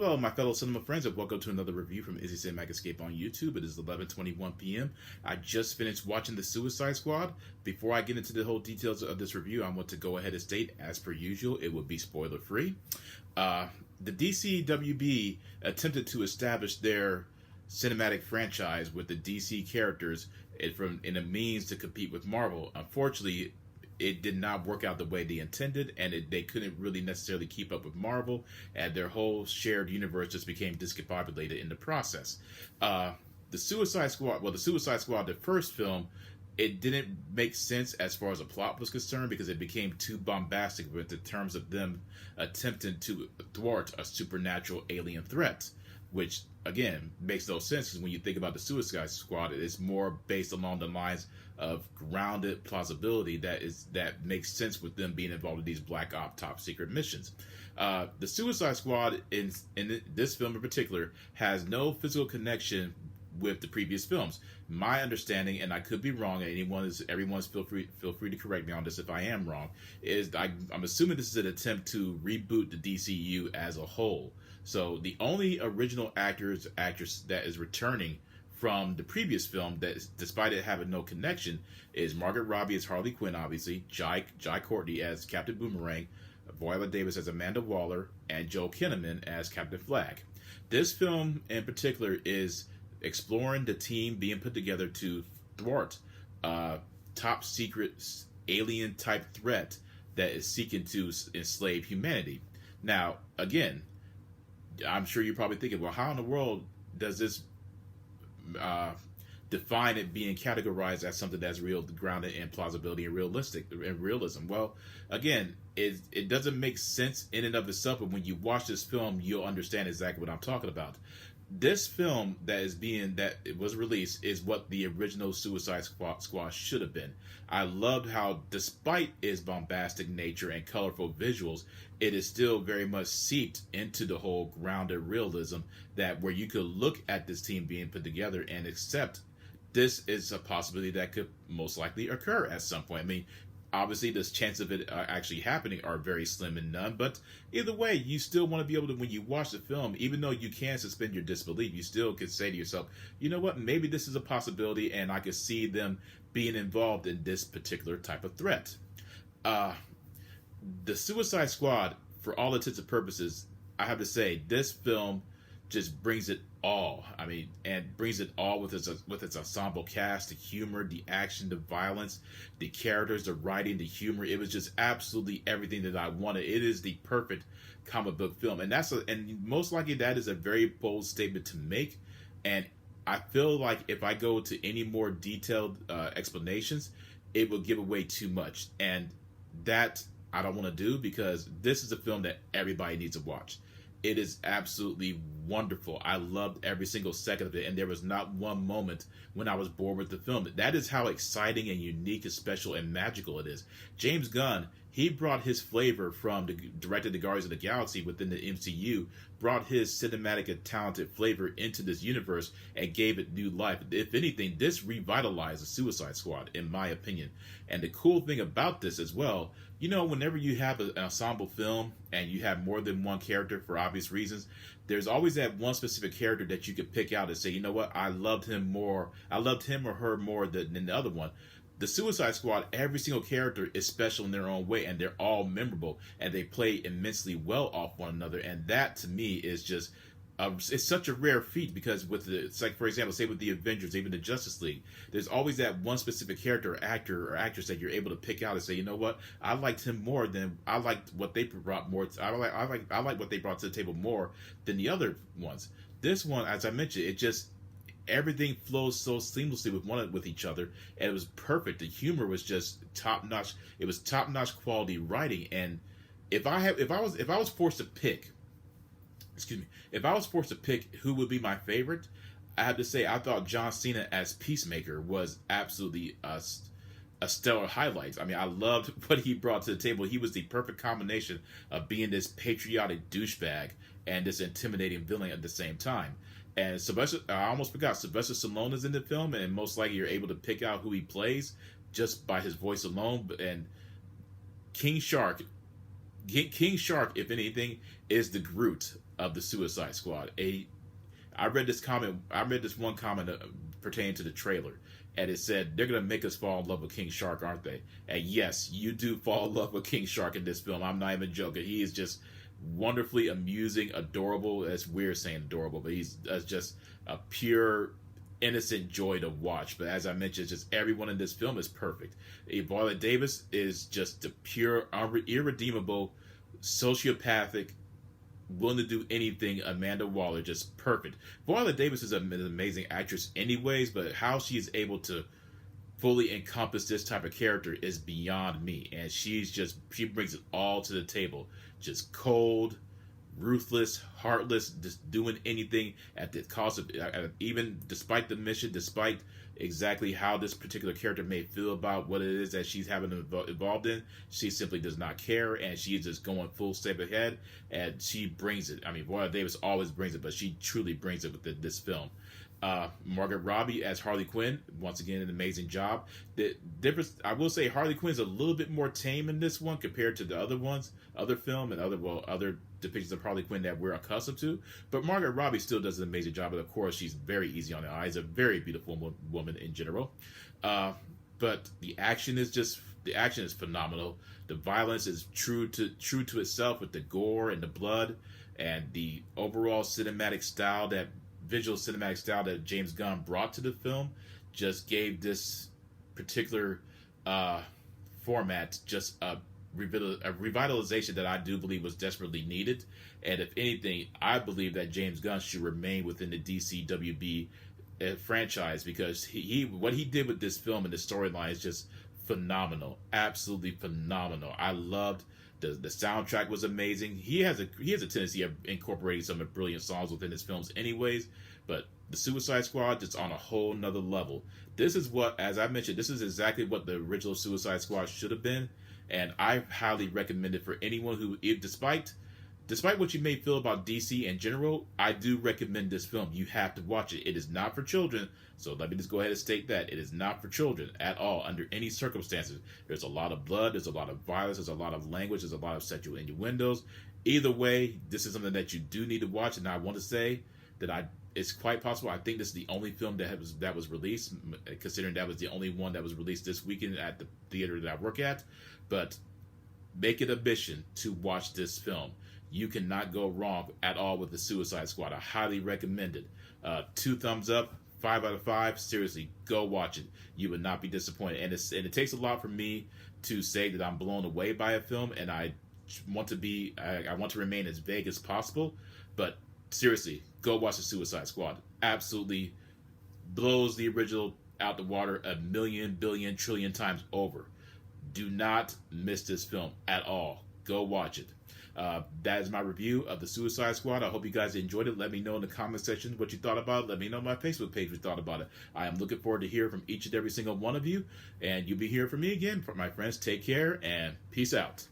Hello, my fellow cinema friends, and welcome to another review from Izzy Cinematic Escape on YouTube. It is 11:21 p.m. I just finished watching The Suicide Squad. Before I get into the whole details of this review, I want to go ahead and state, as per usual, it will be spoiler-free. The DC attempted to establish their cinematic franchise with the DC characters in a means to compete with Marvel. Unfortunately, it did not work out the way they intended, and they couldn't really necessarily keep up with Marvel, and their whole shared universe just became discombobulated in the process. The Suicide Squad, the first film, it didn't make sense as far as the plot was concerned because it became too bombastic with the terms of them attempting to thwart a supernatural alien threat, which again makes no sense because when you think about the Suicide Squad, it's more based along the lines of grounded plausibility that makes sense with them being involved in these black op top secret missions. The Suicide Squad in this film in particular has no physical connection with the previous films. My understanding, and I could be wrong, and everyone's feel free to correct me on this if I am wrong, is I'm assuming this is an attempt to reboot the DCU as a whole. So the only original actress that is returning from the previous film, that despite it having no connection, is Margaret Robbie as Harley Quinn, obviously, Jai Courtney as Captain Boomerang, Viola Davis as Amanda Waller, and Joel Kinnaman as Captain Flag. This film in particular is exploring the team being put together to thwart top secret alien type threat that is seeking to enslave humanity. Now, again, I'm sure you're probably thinking, well, how in the world does this define it being categorized as something that's real, grounded in plausibility and realism? Well, again, it doesn't make sense in and of itself, but when you watch this film, you'll understand exactly what I'm talking about. This film that it was released is what the original Suicide Squad should have been. I loved how, despite its bombastic nature and colorful visuals, it is still very much seeped into the whole grounded realism that where you could look at this team being put together and accept this is a possibility that could most likely occur at some point. I mean, obviously, the chance of it actually happening are very slim and none, but either way, you still want to be able to, when you watch the film, even though you can suspend your disbelief, you still can say to yourself, you know what, maybe this is a possibility, and I could see them being involved in this particular type of threat. The Suicide Squad, for all intents and purposes, I have to say, this film just brings it all. I mean, and brings it all with its ensemble cast, the humor, the action, the violence, the characters, the writing, the humor. It was just absolutely everything that I wanted. It is the perfect comic book film, and and most likely that is a very bold statement to make. And I feel like if I go to any more detailed explanations, it will give away too much, and that I don't want to do because this is a film that everybody needs to watch. It is absolutely wonderful. I loved every single second of it, and there was not one moment when I was bored with the film. That is how exciting and unique and special and magical it is. James Gunn, he brought his flavor from directed the Guardians of the Galaxy within the MCU, brought his cinematic and talented flavor into this universe and gave it new life. If anything, this revitalized the Suicide Squad, in my opinion. And the cool thing about this as well, you know, whenever you have an ensemble film and you have more than one character for obvious reasons, there's always that one specific character that you could pick out and say, you know what, I loved him or her more than the other one. The Suicide Squad, every single character is special in their own way, and they're all memorable, and they play immensely well off one another. And that, to me, is just it's such a rare feat because it's like, for example, say with the Avengers, even the Justice League, there's always that one specific character, or actor, or actress that you're able to pick out and say, you know what, I liked him more than I liked what they brought more. I like what they brought to the table more than the other ones. This one, as I mentioned, it just everything flows so seamlessly with each other, and it was perfect. The humor was just top notch. It was top notch quality writing, and if I was forced to pick. If I was forced to pick who would be my favorite, I have to say I thought John Cena as Peacemaker was absolutely a stellar highlight. I mean, I loved what he brought to the table. He was the perfect combination of being this patriotic douchebag and this intimidating villain at the same time. And I almost forgot, Sylvester Stallone is in the film, and most likely you're able to pick out who he plays just by his voice alone. And King Shark, if anything, is the Groot of the Suicide Squad. I read this comment. I read this one comment pertaining to the trailer, and it said they're gonna make us fall in love with King Shark, aren't they? And yes, you do fall in love with King Shark in this film. I'm not even joking. He is just wonderfully amusing, adorable. It's weird saying adorable, but he's just a pure, innocent joy to watch. But as I mentioned, just everyone in this film is perfect. Viola Davis is just the pure, irredeemable, sociopathic, willing to do anything Amanda Waller, just perfect. Viola Davis is an amazing actress anyways, but how she is able to fully encompass this type of character is beyond me. And she brings it all to the table. Just cold, ruthless, heartless, just doing anything at the cost of, even despite the mission, despite exactly how this particular character may feel about what it is that she's having involved in, she simply does not care, and she's just going full step ahead, and she brings it. I mean, Viola Davis always brings it, but she truly brings it with this film. Margaret Robbie as Harley Quinn, once again, an amazing job. The difference, I will say, Harley Quinn's a little bit more tame in this one compared to the other film and other depictions of Harley Quinn that we're accustomed to. But Margaret Robbie still does an amazing job, and of course, she's very easy on the eyes, a very beautiful woman in general. But the action is phenomenal. The violence is true to itself with the gore and the blood, and the overall visual cinematic style that James Gunn brought to the film just gave this particular format just a revitalization that I do believe was desperately needed. And if anything, I believe that James Gunn should remain within the DC WB franchise, because what he did with this film and the storyline is just phenomenal, absolutely phenomenal. I loved the soundtrack was amazing. He has a tendency of incorporating some brilliant songs within his films anyways, but the Suicide Squad just on a whole nother level. This is what, as I mentioned, this is exactly what the original Suicide Squad should have been, and I highly recommend it for anyone who, despite what you may feel about DC in general, I do recommend this film. You have to watch it. It is not for children, so let me just go ahead and state that. It is not for children at all, under any circumstances. There's a lot of blood, there's a lot of violence, there's a lot of language, there's a lot of sexual innuendos. Either way, this is something that you do need to watch, and I want to say that it's quite possible, I think this is the only film that was released, considering that was the only one that was released this weekend at the theater that I work at. But make it a mission to watch this film. You cannot go wrong at all with the Suicide Squad. I highly recommend it. 2 thumbs up, 5 out of 5. Seriously, go watch it. You would not be disappointed. And it takes a lot for me to say that I'm blown away by a film, and I want to remain as vague as possible. But seriously, go watch the Suicide Squad. Absolutely blows the original out the water a million, billion, trillion times over. Do not miss this film at all. Go watch it. That is my review of the Suicide Squad. I hope you guys enjoyed it. Let me know in the comment section what you thought about it. Let me know on my Facebook page what you thought about it. I am looking forward to hearing from each and every single one of you. And you'll be hearing from me again. For my friends, take care and peace out.